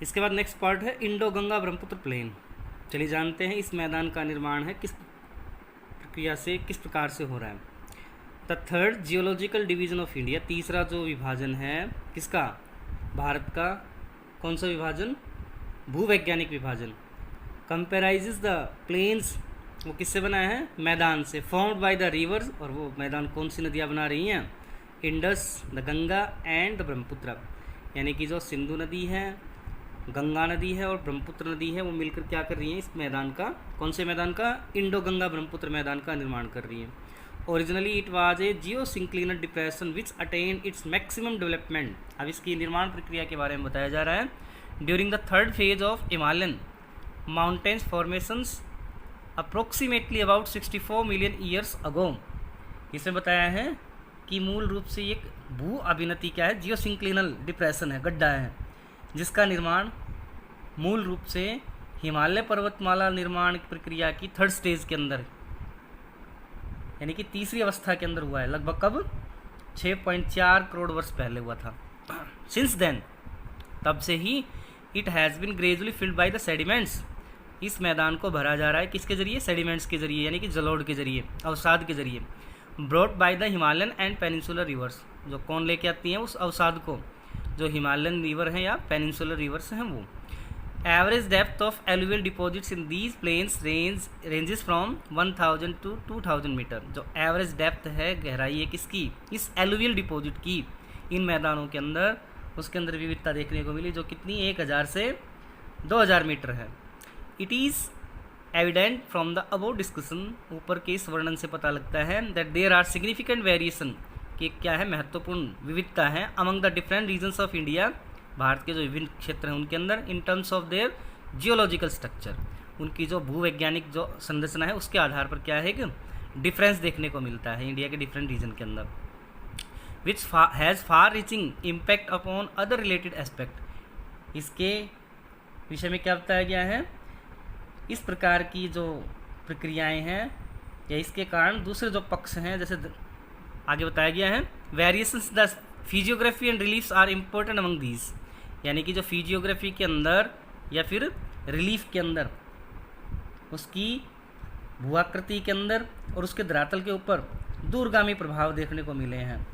इसके बाद next part है इंडो गंगा ब्रह्मपुत्र प्लेन। चलिए जानते हैं इस मैदान का निर्माण है किस प्रक्रिया से, किस प्रकार से हो रहा है। The third geological division of India, तीसरा जो विभाजन है किसका, भारत का। कौन सा विभाजन, भूवैज्ञानिक विभाजन। कंपेराइजेस द प्लेन्स, वो किससे बना है, मैदान से। फॉर्म्ड बाय द रिवर्स, और वो मैदान कौन सी नदियाँ बना रही हैं, Indus, the Ganga and the Brahmaputra, यानी कि जो सिंधु नदी है, गंगा नदी है और ब्रह्मपुत्र नदी है, वो मिलकर क्या कर रही हैं, इस मैदान का, कौन से मैदान का, इंडो गंगा ब्रह्मपुत्र मैदान का निर्माण कर रही हैं। Originally it was a geosynclinal depression which attained its maximum development. अब इसकी निर्माण प्रक्रिया के बारे में बताया जा रहा है। During the third phase of Himalayan mountains formations approximately about 64 million years ago. इसमें बताया है कि मूल रूप से एक भू अभिनति क्या है, जियोसिंक्लिनल डिप्रेशन है, गड्ढा है, जिसका निर्माण मूल रूप से हिमालय पर्वतमाला निर्माण प्रक्रिया की थर्ड स्टेज के अंदर, यानी कि तीसरी अवस्था के अंदर हुआ है। लगभग कब, 6.4 करोड़ वर्ष पहले हुआ था। सिंस देन, तब से ही it has been gradually filled by the sediments, इस मैदान को भरा जा रहा है किसके जरिए, सेडिमेंट्स के जरिए, यानी कि जलोढ़ के जरिए, अवसाद के जरिए। Brought by the Himalayan and peninsular reverse, जो कौन लेके आती हैं उस अवसाद को, जो हिमालयन रिवर हैं या पेनिनसुलर रिवर्स हैं वो। Average depth of alluvial deposits in these plains ranges from 1000 to 2000 metre. जो एवरेज डेप्थ है, गहराई है किसकी, इस एलुवियल डिपॉजिट की, इन मैदानों के अंदर, उसके अंदर विविधता देखने को मिली, जो कितनी, 1000 से 2000 मीटर है। It is evident from the above discussion, ऊपर के इस वर्णन से पता लगता है, that there are significant variation, कि क्या है, महत्वपूर्ण विविधता है, among the different regions of India, भारत के जो विभिन्न क्षेत्र हैं उनके अंदर, in terms of their geological structure, उनकी जो भूवैज्ञानिक जो संरचना है उसके आधार पर क्या है कि डिफरेंस देखने को मिलता है इंडिया के डिफरेंट रीजन के अंदर। Which has far reaching impact upon other related aspect, इसके विषय में क्या बताया गया है, इस प्रकार की जो प्रक्रियाएं हैं या इसके कारण दूसरे जो पक्ष हैं, जैसे आगे बताया गया है, variations the physiography and reliefs are important among these, यानी कि जो फिजियोग्राफी के अंदर या फिर रिलीफ के अंदर, उसकी भूआकृति के अंदर और उसके धरातल के ऊपर दूरगामी प्रभाव देखने को मिले हैं।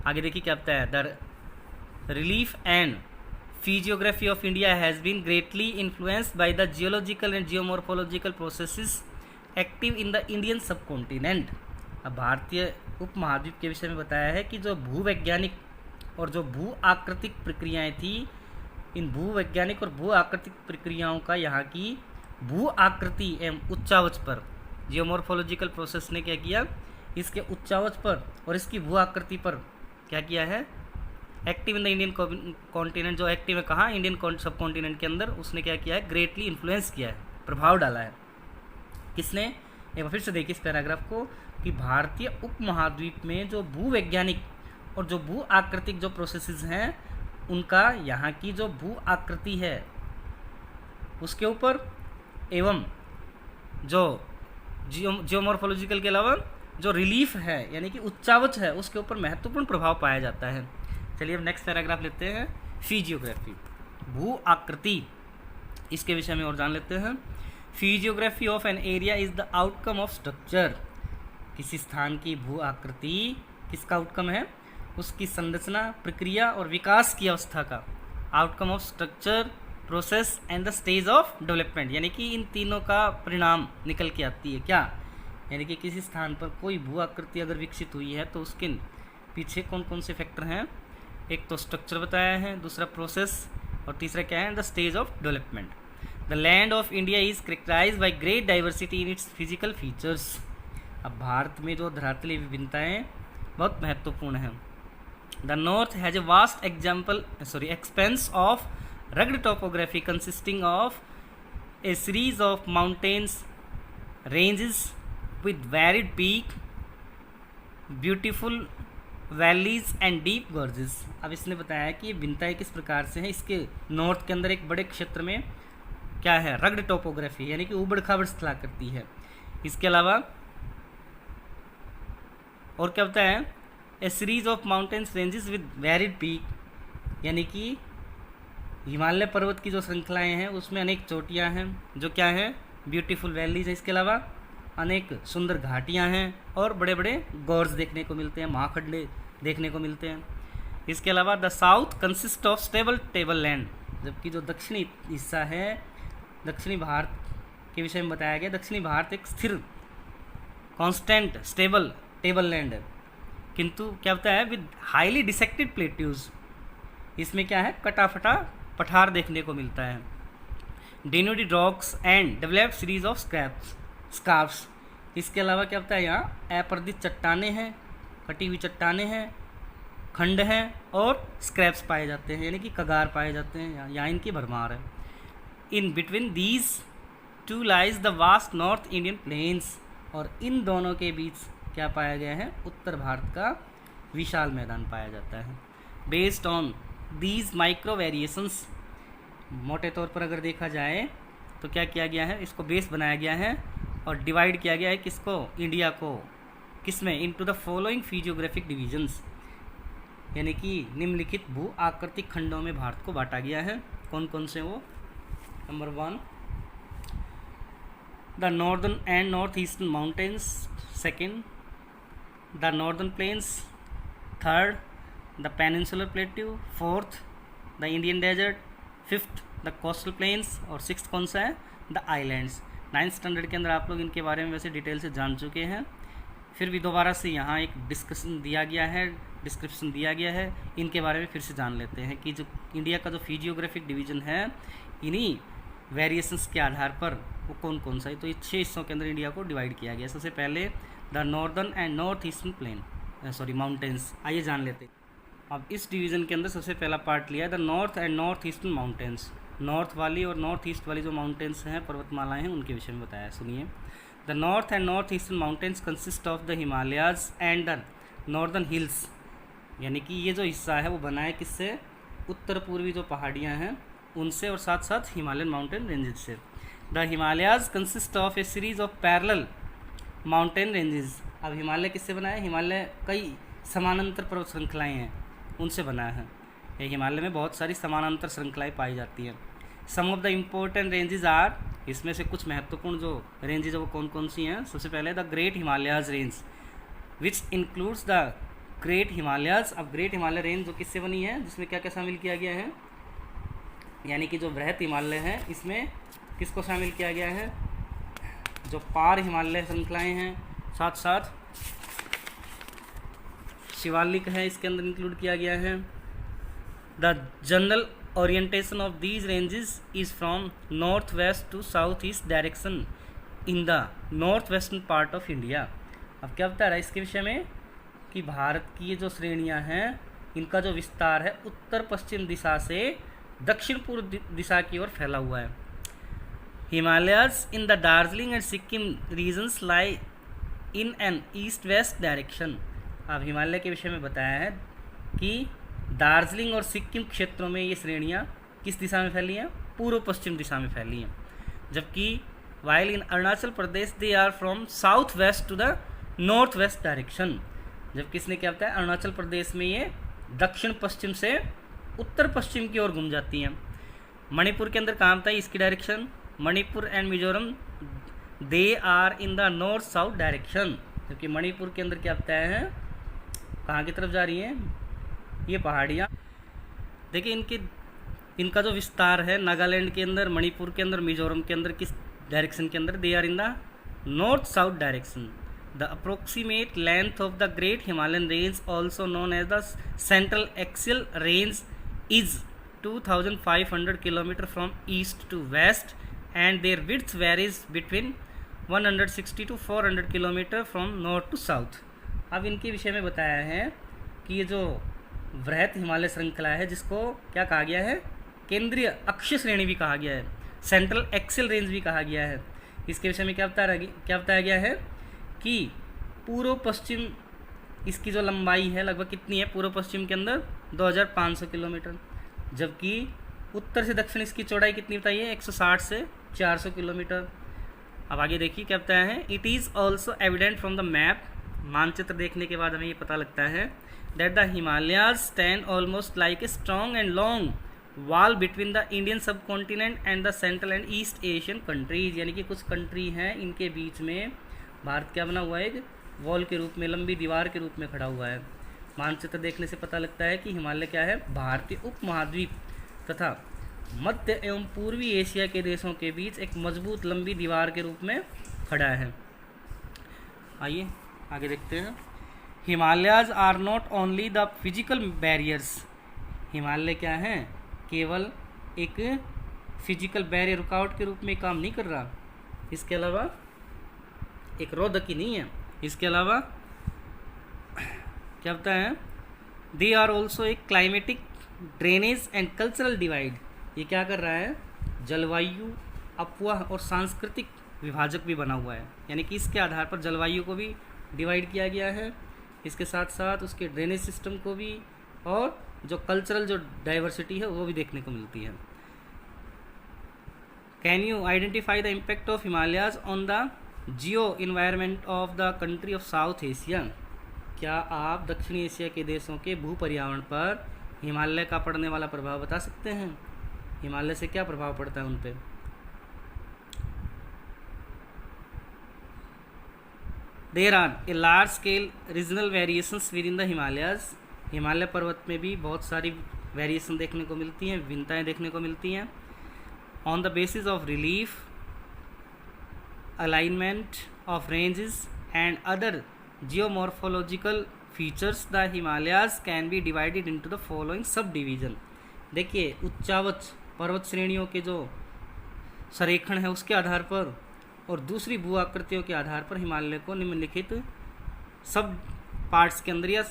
आगे देखिए क्या बताया, the relief and physiography of India has been greatly influenced by the geological and geomorphological processes active in the Indian subcontinent. अब भारतीय उपमहाद्वीप के विषय में बताया है कि जो भूवैज्ञानिक और जो भू आकृतिक प्रक्रियाएं थी, इन भूवैज्ञानिक और भू आकृतिक प्रक्रियाओं का यहाँ की भू आकृति एवं उच्चावच पर, जियोमॉर्फोलॉजिकल प्रोसेस ने क्या किया, इसके उच्चावच पर और इसकी भू आकृति पर क्या किया है, active in the Indian continent, जो एक्टिव है कहाँ, इंडियन सब कॉन्टिनेंट के अंदर, उसने क्या किया है, ग्रेटली इन्फ्लुएंस किया है, प्रभाव डाला है। किसने, एक बार फिर से देखिए इस पैराग्राफ को, कि भारतीय उपमहाद्वीप में जो भूवैज्ञानिक और जो भू आकृतिक जो प्रोसेसेस हैं, उनका यहाँ की जो भू आकृति है उसके ऊपर एवं जो जियोमॉर्फोलॉजिकल के अलावा जो रिलीफ है यानी कि उच्चावच है, उसके ऊपर महत्वपूर्ण प्रभाव पाया जाता है। चलिए अब नेक्स्ट पैराग्राफ लेते हैं, फिजियोग्राफी, भू आकृति, इसके विषय में और जान लेते हैं। Physiography of an area is the outcome of structure, किसी स्थान की भू आकृति किसका आउटकम है, उसकी संरचना, प्रक्रिया और विकास की अवस्था का, outcome of structure, process and the stage of development, यानी कि इन तीनों का परिणाम निकल के आती है क्या, यानी कि किसी स्थान पर कोई भू आकृति अगर विकसित हुई है तो उसके पीछे कौन कौन से फैक्टर हैं, एक तो स्ट्रक्चर बताया है, दूसरा प्रोसेस और तीसरा क्या है, the stage of development. The land of India is characterised by great diversity in its physical features. अब भारत में जो धरातलीय विभिन्नताएं बहुत महत्वपूर्ण हैं। The north has a vast expanse of rugged topography consisting of a series of mountains ranges with varied peak, beautiful valleys and deep gorges। अब इसने बताया कि ये भिन्नताएं किस प्रकार से हैं। इसके नॉर्थ के अंदर एक बड़े क्षेत्र में क्या है, रग्ड टोपोग्राफी यानी कि उबड़ खाबड़ स्थलाकृति है। इसके अलावा और क्या होता है, a series of mountains ranges with varied peak, यानी कि हिमालय पर्वत की जो श्रृंखलाएं हैं उसमें अनेक चोटियां हैं जो क्या है, ब्यूटीफुल वैलीज है। इसके अलावा अनेक सुंदर घाटियां हैं और बड़े बड़े गॉर्ज देखने को मिलते हैं, महाखंडे देखने को मिलते हैं। इसके अलावा the south consist of stable table land, जबकि जो दक्षिणी हिस्सा है, दक्षिणी भारत के विषय में बताया गया। दक्षिणी भारत एक स्थिर कांस्टेंट स्टेबल टेबल लैंड है, किंतु क्या होता है विद हाईली डिसेक्टेड प्लेट्यूज, इसमें क्या है कटा फटा पठार देखने को मिलता है। Denuded rocks and developed series of scarps, इसके अलावा क्या होता है यहाँ अपर्दित चट्टाने हैं, कटी हुई चट्टाने हैं, खंड हैं और स्क्रैप्स पाए जाते हैं, यानी कि कगार पाए जाते हैं, यहाँ इनकी भरमार है। In between these two lies the vast north Indian plains, और इन दोनों के बीच क्या पाया गया है, उत्तर भारत का विशाल मैदान पाया जाता है। Based on these micro variations, मोटे तौर पर अगर देखा जाए तो क्या किया गया है, इसको बेस बनाया गया है और डिवाइड किया गया है किसको, इंडिया को, किसमें, into the following physiographic divisions, यानी कि निम्नलिखित भू आकृतिक खंडों में भारत को बांटा गया है। कौन कौन से वो, number 1 the northern and north eastern mountains, second the northern plains, third the peninsular plateau, fourth the Indian desert, fifth the coastal plains और सिक्स्थ कौन सा है, द आइलैंड्स। 9th स्टैंडर्ड के अंदर आप लोग इनके बारे में वैसे डिटेल से जान चुके हैं, फिर भी दोबारा से यहाँ एक डिस्क्रिप्शन दिया गया है, इनके बारे में फिर से जान लेते हैं कि जो इंडिया का जो फिजियोग्राफिक डिवीज़न है, इन्हीं वेरिएशंस के आधार पर वो कौन कौन सा है। तो ये 6 हिस्सों के अंदर इंडिया को डिवाइड किया गया। सबसे पहले the northern and north eastern mountains, आइए जान लेते हैं। अब इस डिवीज़न के अंदर सबसे पहला पार्ट लिया है the north and north eastern mountains, north वाली और नॉर्थ ईस्ट वाली जो माउंटेन्स हैं, पर्वतमालाएं हैं, उनके विषय में बताया। सुनिए, the north and north eastern mountains consist of the Himalayas and the northern hills, यानी कि ये जो हिस्सा है वो बना है किससे, उत्तर पूर्वी जो पहाड़ियाँ हैं उनसे और साथ साथ हिमालयन माउंटेन रेंजेस से। The Himalayas consist of A series of parallel mountain ranges, अब हिमालय किससे बना है, हिमालय कई समानांतर पर्वत श्रृंखलाएँ हैं उनसे बना है। ये हिमालय में बहुत सारी समानांतर श्रृंखलाएँ पाई जाती हैं। Some of the important ranges are, इसमें से कुछ महत्वपूर्ण जो रेंजेस है वो कौन कौन सी हैं। सबसे पहले the great Himalayas range which includes the great Himalayas. अब ग्रेट हिमालय रेंज जो किससे बनी है, जिसमें क्या क्या शामिल किया गया है, यानी कि जो बृहत हिमालय है इसमें किसको शामिल किया गया है, जो पार हिमालय श्रृंखलाएँ हैं, साथ साथ शिवालिक है इसके अंदर इंक्लूड किया गया है। The general orientation of these ranges is from north west to south east direction in the north western part of India. अब क्या बता रहा है इसके विषय में कि भारत की ये जो श्रेणियां हैं इनका जो विस्तार है उत्तर पश्चिम दिशा से दक्षिण पूर्व दिशा की ओर फैला हुआ है। Himalayas in the Darjeeling and Sikkim regions lie in an east west direction. अब हिमालय के विषय में बताया है कि दार्जिलिंग और सिक्किम क्षेत्रों में ये श्रेणियाँ किस दिशा में फैली हैं, पूर्व पश्चिम दिशा में फैली हैं, जबकि while in Arunachal Pradesh they are from south west to the north west direction. जबकि इसने क्या बताया, अरुणाचल प्रदेश में ये दक्षिण पश्चिम से उत्तर पश्चिम की ओर घूम जाती हैं। मणिपुर के अंदर कहाँ बताई इसकी direction, Manipur and Mizoram they are in the north south direction, जबकि मणिपुर के अंदर क्या बताया है, कहाँ की तरफ जा रही हैं ये पहाड़ियाँ। देखिए इनका जो विस्तार है नागालैंड के अंदर, मणिपुर के अंदर, मिजोरम के अंदर किस डायरेक्शन के अंदर, they are in the north south direction. The approximate length of the great Himalayan range also known as the central axial range is 2500 kilometre from east to west and their width varies between 160 to 400 kilometre from north to south. अब इनके विषय में बताया है कि ये जो वृहत हिमालय श्रृंखला है जिसको क्या कहा गया है, केंद्रीय अक्षीय श्रेणी भी कहा गया है, सेंट्रल एक्सियल रेंज भी कहा गया है। इसके विषय में क्या बताया गया है कि पूर्व पश्चिम इसकी जो लंबाई है लगभग कितनी है, पूर्व पश्चिम के अंदर 2500 किलोमीटर, जबकि उत्तर से दक्षिण इसकी चौड़ाई कितनी बताई है, 160 से 400 किलोमीटर। अब आगे देखिए क्या बताया है, it is also evident from the map, मानचित्र देखने के बाद हमें ये पता लगता है that the Himalayas stand almost like a strong and long wall between the Indian subcontinent and the central and east Asian countries, यानी कि कुछ कंट्री हैं इनके बीच में भारत क्या बना हुआ है, एक वॉल के रूप में, लंबी दीवार के रूप में खड़ा हुआ है। मानचित्र देखने से पता लगता है कि हिमालय क्या है, भारतीय उपमहाद्वीप तथा मध्य एवं पूर्वी एशिया के देशों के बीच एक मजबूत लंबी दीवार के रूप में खड़ा है। आइए आगे देखते हैं। Himalayas are not only the physical barriers, Himalaya क्या है, केवल एक फिजिकल बैरियर, रुकावट के रूप में काम नहीं कर रहा, इसके अलावा एक रोधक ही नहीं है, इसके अलावा क्या होता है, दे आर ऑल्सो एक climatic drainage and cultural divide, ये क्या कर रहा है, जलवायु अपवाह और सांस्कृतिक विभाजक भी बना हुआ है, यानी कि इसके आधार पर जलवायु को भी डिवाइड किया गया है, इसके साथ साथ उसके ड्रेनेज सिस्टम को भी, और जो कल्चरल जो डाइवर्सिटी है वो भी देखने को मिलती है। Can you identify the impact of Himalayas on the Jio environment of the country of south Asia, क्या आप दक्षिणी एशिया के देशों के भू पर्यावरण पर हिमालय का पड़ने वाला प्रभाव बता सकते हैं, हिमालय से क्या प्रभाव पड़ता है उन पर। There are a large scale regional variations within the Himalayas, Himalaya पर्वत में भी बहुत सारी वेरिएशन देखने को मिलती हैं, विभिन्नताएं देखने को मिलती हैं। On the basis of relief, alignment of ranges and other geomorphological features the Himalayas can be divided into the following sub division. देखिए उच्चावच पर्वत श्रेणियों के जो संरेखण है उसके आधार पर और दूसरी भू आकृतियों के आधार पर हिमालय को निम्नलिखित सब पार्ट्स के अंदर या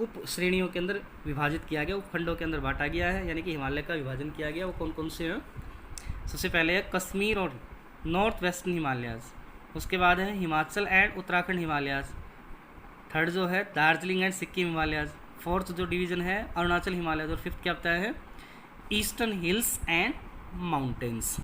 उप श्रेणियों के अंदर विभाजित किया गया, उपखंडों के अंदर बांटा गया है, यानी कि हिमालय का विभाजन किया गया। वो कौन कौन से हैं, सबसे पहले है कश्मीर और नॉर्थ वेस्टर्न हिमालयाज, उसके बाद है हिमाचल एंड उत्तराखंड हिमालयाज, थर्ड जो है दार्जिलिंग एंड सिक्किम हिमालयाज, फोर्थ जो डिवीज़न है अरुणाचल हिमालयाज, और फिफ्थ क्या बताया है ईस्टर्न हिल्स एंड माउंटेन्स।